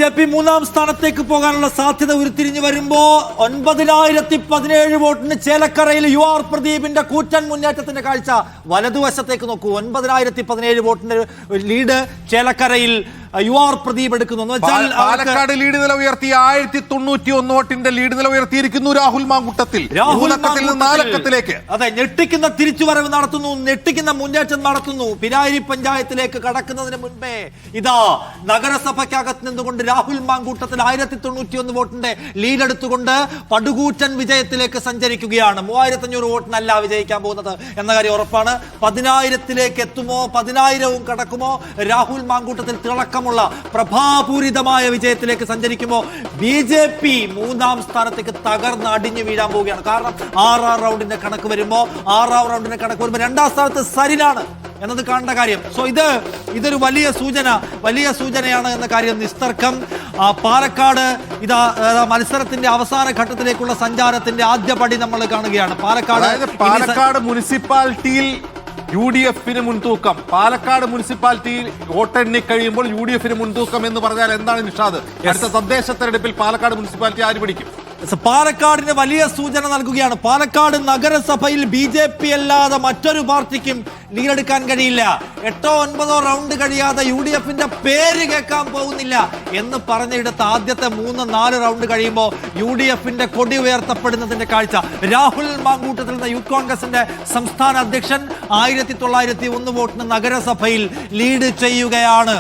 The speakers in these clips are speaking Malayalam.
BJP മൂന്നാം സ്ഥാനത്തേക്ക് പോകാനുള്ള സാധ്യത ഉരുത്തിരിഞ്ഞു വരുമ്പോൾ 9017 വോട്ടിന് ചേലക്കരയിൽ UR പ്രദീപിന്റെ കൂറ്റൻ മുന്നേറ്റത്തിന്റെ കാഴ്ച. വലതുവശത്തേക്ക് നോക്കൂ, 9017 വോട്ടിന്റെ ലീഡ് ചേലക്കരയിൽ UR പ്രദീപ് എടുക്കുന്നു. പാലക്കാട് ലീഡ് നില ഉയർത്തി 1091 വോട്ടിന്റെ ലീഡ് നില ഉയർത്തിയിരിക്കുന്നു രാഹുൽ മാങ്കൂട്ടത്തിൽ. അതെ, ഞെട്ടിക്കുന്ന തിരിച്ചുവരവ് നടത്തുന്നു, ഞെട്ടിക്കുന്ന മുന്നേറ്റം നടത്തുന്നു. പിരായിരി പഞ്ചായത്തിലേക്ക് കടക്കുന്നതിന് മുൻപേ ഇതാ നഗരസഭയ്ക്കകത്ത് നിന്നുകൊണ്ട് രാഹുൽ മാങ്കൂട്ടത്തിൽ 1091 വോട്ടിന്റെ ലീഡ് എടുത്തുകൊണ്ട് പടുകൂറ്റൻ വിജയത്തിലേക്ക് സഞ്ചരിക്കുകയാണ്. 3500 വോട്ടിനല്ല വിജയിക്കാൻ പോകുന്നത് എന്ന കാര്യം ഉറപ്പാണ്. 10,000-ലേക്ക് എത്തുമോ, 10,000-വും കടക്കുമോ? രാഹുൽ മാങ്കൂട്ടത്തിൽ തിളക്കം പ്രഭാപൂരിതമായ വിജയത്തിലേക്ക് സഞ്ചരിക്കുമോ? BJP മൂന്നാം സ്ഥാനത്തേക്ക് തകർന്ന് അടിഞ്ഞു വീഴാൻ പോവുകയാണ്. കാരണം 6ാം റൗണ്ടിന്റെ കണക്ക് വരുമ്പോൾ രണ്ടാം സ്ഥാനത്ത് സരിനാണ് എന്നത് കാണേണ്ട കാര്യം. സോ ഇതൊരു വലിയ സൂചനയാണ് എന്ന കാര്യം നിസ്തർക്കം. പാലക്കാട് ഇതാ മത്സരത്തിന്റെ അവസാന ഘട്ടത്തിലേക്കുള്ള സഞ്ചാരത്തിന്റെ ആദ്യപടി നമ്മൾ കാണുകയാണ്. പാലക്കാട് മുനിസിപ്പാലിറ്റിയിൽ UDF-ന് മുൻതൂക്കം. പാലക്കാട് മുനിസിപ്പാലിറ്റിയിൽ വോട്ടെണ്ണി കഴിയുമ്പോൾ UDF-ന് മുൻതൂക്കം എന്ന് പറഞ്ഞാൽ എന്താണ് നിഷാദ്? അടുത്ത തദ്ദേശ തെരഞ്ഞെടുപ്പിൽ പാലക്കാട് മുനിസിപ്പാലിറ്റി ആര് പിടിക്കും? പാലക്കാടിന് വലിയ സൂചന നൽകുകയാണ്. പാലക്കാട് നഗരസഭയിൽ BJP അല്ലാതെ മറ്റൊരു പാർട്ടിക്കും ലീഡെടുക്കാൻ കഴിയില്ല. 8-9 റൗണ്ട് കഴിയാതെ UDF-ന്റെ പേര് കേൾക്കാൻ പോകുന്നില്ല എന്ന് പറഞ്ഞിടത്ത് ആദ്യത്തെ 3-4 റൗണ്ട് കഴിയുമ്പോൾ UDF-ന്റെ കൊടി ഉയർത്തപ്പെടുന്നതിന്റെ കാഴ്ച. രാഹുൽ മാങ്കൂട്ടത്തിൽ നിന്ന് യൂത്ത് കോൺഗ്രസിന്റെ സംസ്ഥാന അധ്യക്ഷൻ 1901 വോട്ടിന് നഗരസഭയിൽ ലീഡ് ചെയ്യുകയാണ്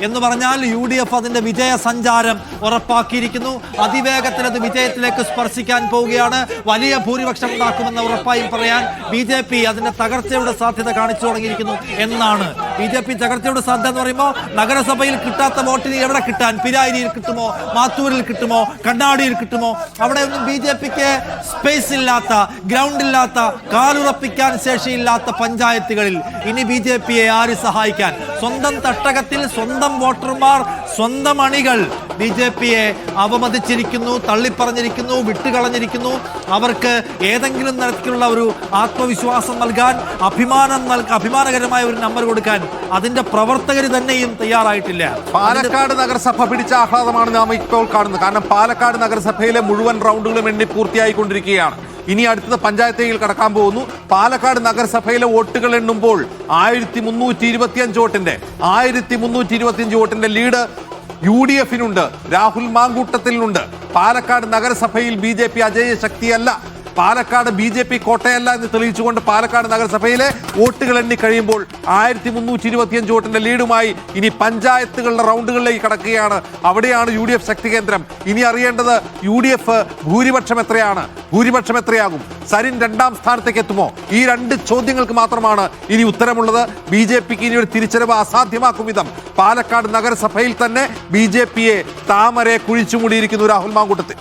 എന്ന് പറഞ്ഞാൽ UDF അതിന്റെ വിജയ സഞ്ചാരം ഉറപ്പാക്കിയിരിക്കുന്നു. അതിവേഗത്തിൽ അത് വിജയത്തിലേക്ക് സ്പർശിക്കാൻ പോവുകയാണ്. വലിയ ഭൂരിപക്ഷം ഉണ്ടാക്കുമെന്ന് ഉറപ്പായും പറയാൻ BJP അതിന്റെ തകർച്ചയുടെ സാധ്യത കാണിച്ചു തുടങ്ങിയിരിക്കുന്നു എന്നാണ്. BJP തകർച്ചയുടെ സാധ്യത എന്ന് പറയുമ്പോൾ നഗരസഭയിൽ കിട്ടാത്ത വോട്ടിന് എവിടെ കിട്ടാൻ? പിരായിരിയിൽ കിട്ടുമോ, മാത്തൂരിൽ കിട്ടുമോ, കണ്ണാടിയിൽ കിട്ടുമോ? അവിടെ ഒന്നും BJPക്ക് സ്പേസ് ഇല്ലാത്ത, ഗ്രൗണ്ട് ഇല്ലാത്ത, കാലുറപ്പിക്കാൻ ശേഷിയില്ലാത്ത പഞ്ചായത്തുകളിൽ ഇനി BJPയെ ആര് സഹായിക്കാൻ? സ്വന്തം തട്ടകത്തിൽ സ്വന്തം വോട്ടർമാർ, സ്വന്തം അണികൾ BJPയെ അവമതിച്ചിരിക്കുന്നു, തള്ളിപ്പറഞ്ഞിരിക്കുന്നു, വിട്ടുകളഞ്ഞിരിക്കുന്നു. അവർക്ക് ഏതെങ്കിലും തരത്തിലുള്ള ഒരു ആത്മവിശ്വാസം നൽകാൻ, അഭിമാനകരമായ ഒരു നമ്പർ കൊടുക്കാൻ അതിന്റെ പ്രവർത്തകർ തന്നെയും തയ്യാറായിട്ടില്ല. പാലക്കാട് നഗരസഭ പിടിച്ച ആഹ്ലാദമാണ് നാം ഇപ്പോൾ കാണുന്നത്. കാരണം പാലക്കാട് നഗരസഭയിലെ മുഴുവൻ റൗണ്ടുകളും എണ്ണി പൂർത്തിയായിക്കൊണ്ടിരിക്കുകയാണ്. ഇനി അടുത്തത് പഞ്ചായത്തുകൾ കടക്കാൻ പോകുന്നു. പാലക്കാട് നഗരസഭയിലെ വോട്ടുകൾ എണ്ണുമ്പോൾ 1325 വോട്ടിന്റെ ലീഡ് UDF-നുണ്ട്, രാഹുൽ മാങ്കൂട്ടത്തിലുണ്ട്. പാലക്കാട് നഗരസഭയിൽ BJP അജയ ശക്തിയല്ല, പാലക്കാട് BJP കോട്ടയല്ല എന്ന് തെളിയിച്ചുകൊണ്ട് പാലക്കാട് നഗരസഭയിലെ വോട്ടുകൾ എണ്ണി കഴിയുമ്പോൾ 1325 വോട്ടിന്റെ ലീഡുമായി ഇനി പഞ്ചായത്തുകളുടെ റൗണ്ടുകളിലേക്ക് കടക്കുകയാണ്. അവിടെയാണ് UDF ശക്തി കേന്ദ്രം. ഇനി അറിയേണ്ടത് UDF ഭൂരിപക്ഷം എത്രയാകും? സരിൻ രണ്ടാം സ്ഥാനത്തേക്ക് എത്തുമോ? ഈ 2 ചോദ്യങ്ങൾക്ക് മാത്രമാണ് ഇനി ഉത്തരമുള്ളത്. BJPക്ക് ഇനി ഒരു തിരിച്ചറിവ് അസാധ്യമാക്കും വിധം പാലക്കാട് നഗരസഭയിൽ തന്നെ BJPയെ താമരെ കുഴിച്ചുമൂടിയിരിക്കുന്നു രാഹുൽ മാങ്കൂട്ടത്തിൽ.